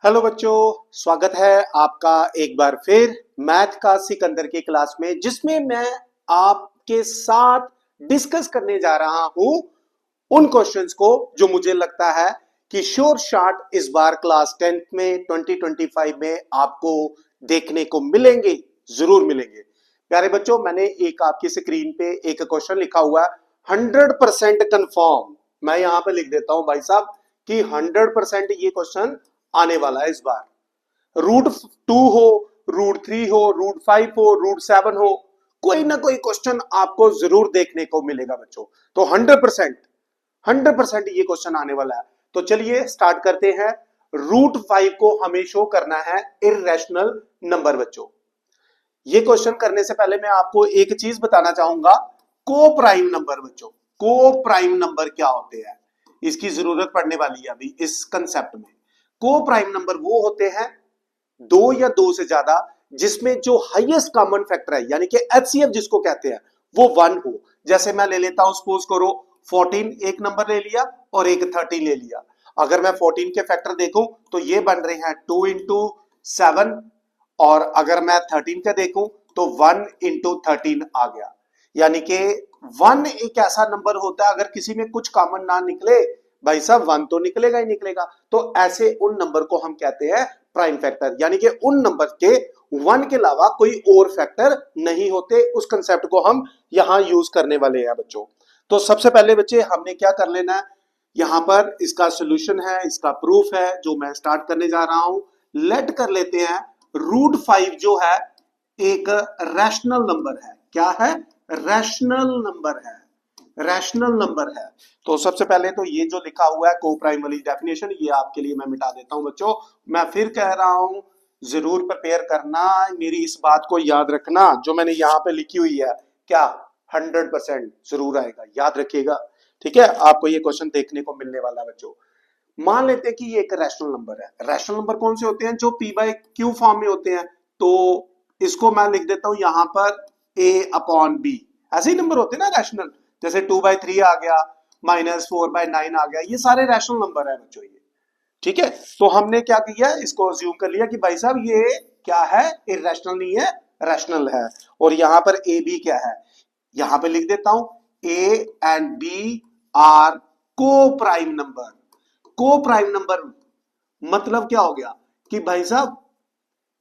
Hello बच्चों, स्वागत है आपका एक बार फिर मैथ का सिकंदर की क्लास में, जिसमें मैं आपके साथ डिस्कस करने जा रहा हूं उन क्वेश्चंस को जो मुझे लगता है कि श्योर शॉट इस बार क्लास 10th में 2025 में आपको देखने को मिलेंगे, जरूर मिलेंगे। प्यारे बच्चों, मैंने एक आपकी स्क्रीन पे एक क्वेश्चन लिखा हुआ है 100% कंफर्म। मैं यहां पे लिख देता हूं भाई साहब कि 100% ये क्वेश्चन आने वाला है इस बार। रूट 2 हो, रूट 3 हो, रूट 5 हो, रूट 7 हो, कोई ना कोई क्वेश्चन आपको जरूर देखने को मिलेगा बच्चों। तो 100% ये क्वेश्चन आने वाला है। तो चलिए स्टार्ट करते हैं। रूट 5 को हमें शो करना है इर्रेशनल नंबर बच्चों। ये क्वेश्चन करने से पहले मैं आपको एक चीज बताना चाहूंगा, को प्राइम नंबर बच्चों। को प्राइम नंबर क्या होते हैं, इसकी जरूरत पड़ने वाली है अभी इस कंसेप्ट में। को प्राइम नंबर वो होते हैं दो या दो से ज्यादा जिसमें जो हाईएस्ट कॉमन फैक्टर है, यानी कि एचसीएफ जिसको कहते हैं, वो 1 हो। जैसे मैं ले लेता हूं, सपोज करो 14 एक नंबर ले लिया और एक 13 ले लिया। अगर मैं 14 के फैक्टर देखूं तो ये बन रहे हैं 2 इंटू 7, और अगर मैं 13 का देखूं तो 1 इंटू 13 आ गया। यानी कि 1 एक ऐसा नंबर होता है, अगर किसी में कुछ कॉमन ना निकले भाई साहब 1 तो निकलेगा ही निकलेगा। तो ऐसे उन नंबर को हम कहते हैं प्राइम फैक्टर, यानी कि उन नंबर के 1 के अलावा कोई और फैक्टर नहीं होते। उस कंसेप्ट को हम यहां यूज करने वाले हैं बच्चों। तो सबसे पहले बच्चे हमने क्या कर लेना है, यहां पर इसका सोल्यूशन है, इसका प्रूफ है जो मैं स्टार्ट करने जा रहा हूं। लेट कर लेते हैं रूट 5 जो है एक रैशनल नंबर है। क्या है? रैशनल नंबर है, रैशनल नंबर है। तो सबसे पहले तो ये जो लिखा हुआ है को प्राइम वाली डेफिनेशन, ये आपके लिए मैं मिटा देता हूं बच्चों। मैं फिर कह रहा हूं, जरूर प्रिपेयर करना, मेरी इस बात को याद रखना जो मैंने यहां पे लिखी हुई है। क्या 100% जरूर आएगा, याद रखिएगा। ठीक है, आपको ये क्वेश्चन देखने को मिलने वाला है बच्चों। मान लेते हैं कि ये एक रैशनल नंबर है। रैशनल नंबर कौन से होते हैं? जो पी बाय क्यू फॉर्म में होते हैं। तो इसको मैं लिख देता हूं यहां पर ए अपॉन बी। ऐसे ही नंबर होते हैं ना रैशनल, जैसे 2/3 आ गया, -4/9 आ गया, ये सारे रैशनल नंबर है बच्चों ये। ठीक है, तो हमने क्या किया, इसको अज्यूम कर लिया कि भाई साहब ये क्या है, इररेशनल नहीं है, रैशनल है। और यहां पर ए बी क्या है, यहां पे लिख देता हूं ए एंड बी आर को प्राइम नंबर। को प्राइम नंबर मतलब क्या हो गया कि भाई साहब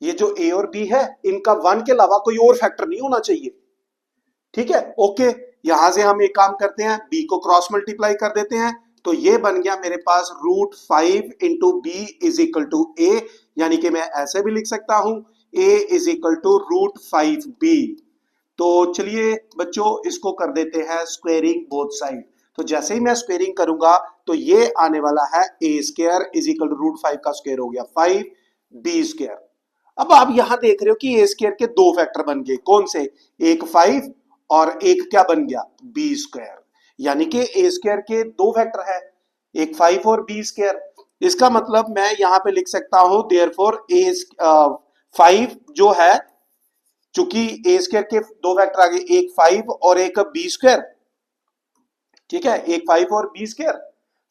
ये जो ए और बी है इनका 1 के अलावा कोई और फैक्टर नहीं होना चाहिए। ठीक है, ओके। यहां से हम एक काम करते हैं, बी को क्रॉस मल्टीप्लाई कर देते हैं। तो ये बन गया मेरे पास root 5 into b is equal to a, यानी कि मैं ऐसे भी लिख सकता हूं a is equal to root 5 b. तो चलिए बच्चों इसको कर देते हैं स्क्वेयरिंग बोथ साइड। तो जैसे ही मैं स्क्वेयरिंग करूंगा तो ये आने वाला है a square is equal to root 5 का स्क्वायर हो गया 5 बी स्क्वायर। अब आप यहां देख रहे हो कि ए स्क्वायर के दो फैक्टर बन गए, कौन से? एक 5 और एक क्या बन गया, बी स्क्वायर। यानी कि ए स्क्वायर के दो फैक्टर है, एक 5 और बी स्क्वायर। इसका मतलब मैं यहां पे लिख सकता हूं देयरफॉर ए 5 जो है, चूंकि ए स्क्वायर के दो फैक्टर आ गए, एक 5 और एक बी स्क्वायर। ठीक है, एक 5 और बी स्क्वायर।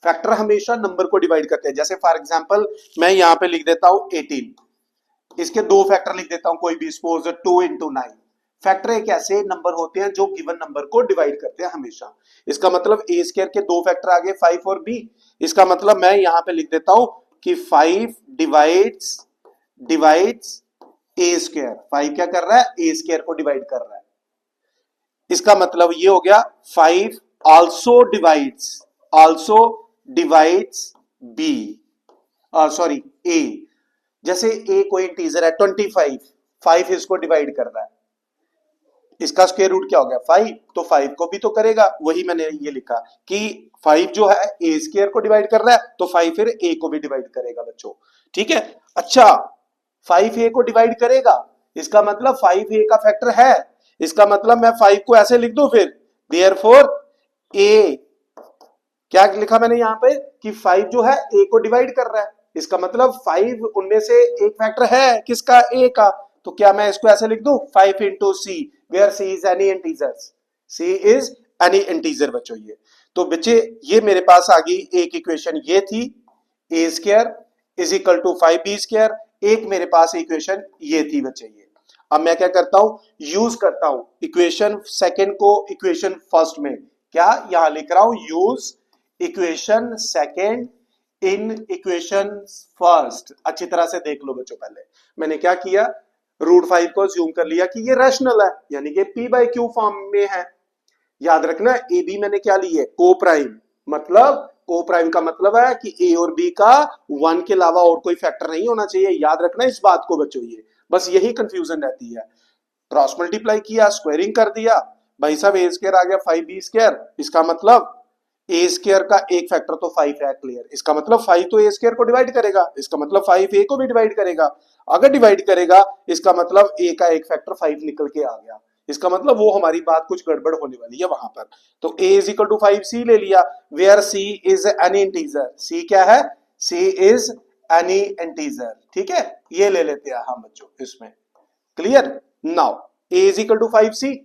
फैक्टर हमेशा नंबर को डिवाइड करते हैं। जैसे फॉर एग्जांपल मैं यहां पे लिख देता हूं 18, इसके दो फैक्टर लिख देता हूं कोई भी, सपोज 2 इंटू 9। फैक्टर एक ऐसे नंबर होते हैं जो गिवन नंबर को डिवाइड करते हैं हमेशा। इसका मतलब ए स्क्वायर के दो फैक्टर आ गए 5 और बी। इसका मतलब मैं यहां पे लिख देता हूं कि 5 डिवाइड्स ए स्क्वायर। 5 क्या कर रहा है, ए स्क्वायर को डिवाइड कर रहा है। इसका मतलब ये हो गया 5 आल्सो डिवाइड्स बी, सॉरी ए। जैसे ए कोई इंटीजर है 25, 5 इसको डिवाइड कर रहा है, इसका स्क्वायर रूट क्या हो गया 5, तो 5 को भी तो करेगा। वही मैंने ये लिखा कि 5 जो है ए स्क्वायर को डिवाइड कर रहा है, तो 5 फिर ए को भी डिवाइड करेगा बच्चों। ठीक है, अच्छा 5 ए को डिवाइड करेगा, इसका मतलब 5 ए का फैक्टर है। इसका मतलब मैं 5 को ऐसे लिख दूं फिर, देयरफॉर ए, क्या लिखा मैंने यहां पे कि 5 जो है ए को डिवाइड कर रहा है। इसका मतलब 5 उनमें से एक फैक्टर है किसका, ए का। तो क्या मैं इसको ऐसे लिख दूं 5 into c, where c is any integer, c is any integer बच्चों ये। तो बच्चे ये मेरे पास आ गई एक इक्वेशन, ये थी a square is equal to 5b²। एक मेरे पास इक्वेशन ये थी बच्चे ये। अब मैं क्या करता हूं, यूज करता हूं इक्वेशन सेकंड को इक्वेशन फर्स्ट में। क्या यहां लिख रहा हूं, use equation second in equation first. अच्छी तरह से देख लो बच्चों, पहले मैंने क्या किया, √5 को अज्यूम कर लिया कि ये रैशनल है, यानी कि p/q फॉर्म में है। याद रखना ए बी मैंने क्या ली है, को प्राइम। मतलब को प्राइम का मतलब है कि ए और बी का 1 के अलावा और कोई फैक्टर नहीं होना चाहिए। याद रखना इस बात को बच्चों, ये बस यही कंफ्यूजन रहती है। क्रॉस मल्टीप्लाई किया, स्क्वायरिंग कर दिया, भाई साहब a² आ गया 5b²। इसका मतलब a² का एक फैक्टर तो 5 है, क्लियर। इसका मतलब 5 तो a² को डिवाइड करेगा, इसका मतलब 5 a को भी डिवाइड करेगा। अगर डिवाइड करेगा इसका मतलब a का एक फैक्टर 5 निकल के आ गया। इसका मतलब वो हमारी बात कुछ गड़बड़ होने वाली है वहां पर। तो a is equal to 5c ले लिया, where c is any integer. c क्या है, c इज एनी इंटीजर। ठीक है, ये ले लेते हैं हम बच्चों इसमें, clear. Now a is equal to 5c।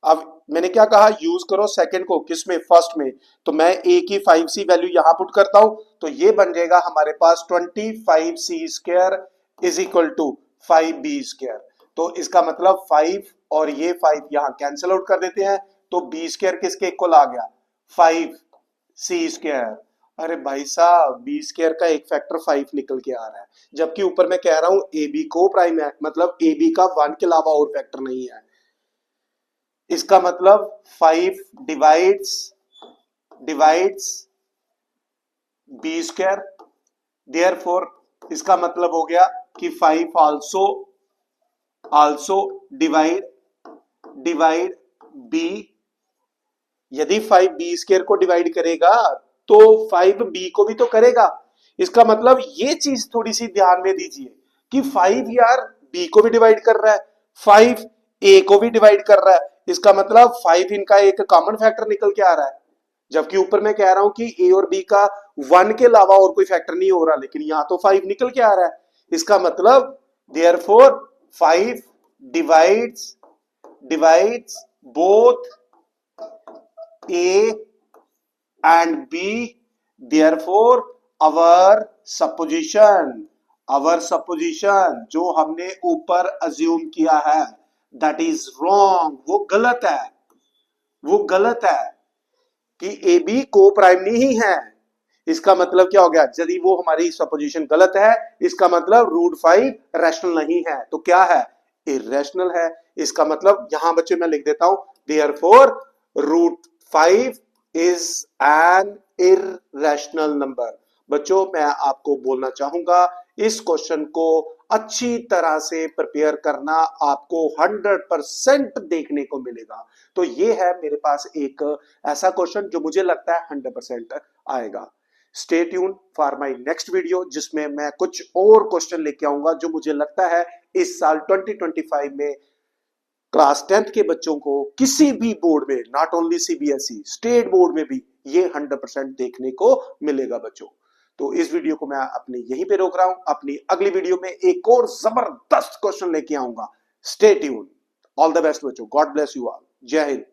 अब मैंने क्या कहा, यूज करो सेकंड को, किसमें, फर्स्ट में। तो मैं a की 5c वैल्यू यहां पुट करता हूं, तो ये बन जाएगा हमारे पास 25c² is equal to 5b²। तो इसका मतलब 5 और ये 5 यहां कैंसिल आउट कर देते हैं, तो b² किसके इक्वल आ गया, 5c²। अरे भाई साहब b² का एक फैक्टर 5 निकल के आ रहा है, जबकि ऊपर मैं कह रहा हूं ए बी को प्राइम है, मतलब ए बी का 1 के अलावा और फैक्टर नहीं है। इसका मतलब 5 डिवाइड्स b², देयरफॉर इसका मतलब हो गया कि 5 आल्सो डिवाइड b। यदि 5 b² को डिवाइड करेगा तो 5 b को भी तो करेगा। इसका मतलब ये चीज थोड़ी सी ध्यान में दीजिए कि 5 यार b को भी डिवाइड कर रहा है, 5 a को भी डिवाइड कर रहा है। इसका मतलब 5 इनका एक कॉमन फैक्टर निकल के आ रहा है, जबकि ऊपर मैं कह रहा हूं कि a और b का 1 के अलावा और कोई फैक्टर नहीं हो रहा, लेकिन यहां तो 5 निकल के आ रहा है। इसका मतलब therefore 5 divides both a and b, therefore our supposition जो हमने ऊपर अज्यूम किया है that is wrong, वो गलत है कि ए बी को प्राइम नहीं है। इसका मतलब क्या हो गया, यदि वो हमारी सपोजिशन गलत है, इसका मतलब √5 रैशनल नहीं है, तो क्या है, इररेशनल है। इसका मतलब यहां बच्चे मैं लिख देता हूं, therefore √5 is an irrational number. बच्चों मैं आपको बोलना चाहूंगा, इस क्वेश्चन को अच्छी तरह से प्रिपेयर करना, आपको 100% देखने को मिलेगा। तो ये है मेरे पास एक ऐसा क्वेश्चन जो मुझे लगता है 100% आएगा। Stay tune for my next video, जिसमें मैं कुछ और क्वेश्चन लेके आऊंगा जो मुझे लगता है इस साल 2025 में क्लास 10th के बच्चों को किसी भी बोर्ड में, not only CBSE, state board में भी ये 100% देखने को मिलेगा बच्चों। तो इस वीडियो को मैं अपने यहीं पे रोक रहा हूं, अपनी अगली वीडियो में एक और जबरदस्त क्वेश्चन लेके आऊंगा। Stay tune, all the best बच्चों, गॉड ब्लेस यू ऑल, जय हिंद।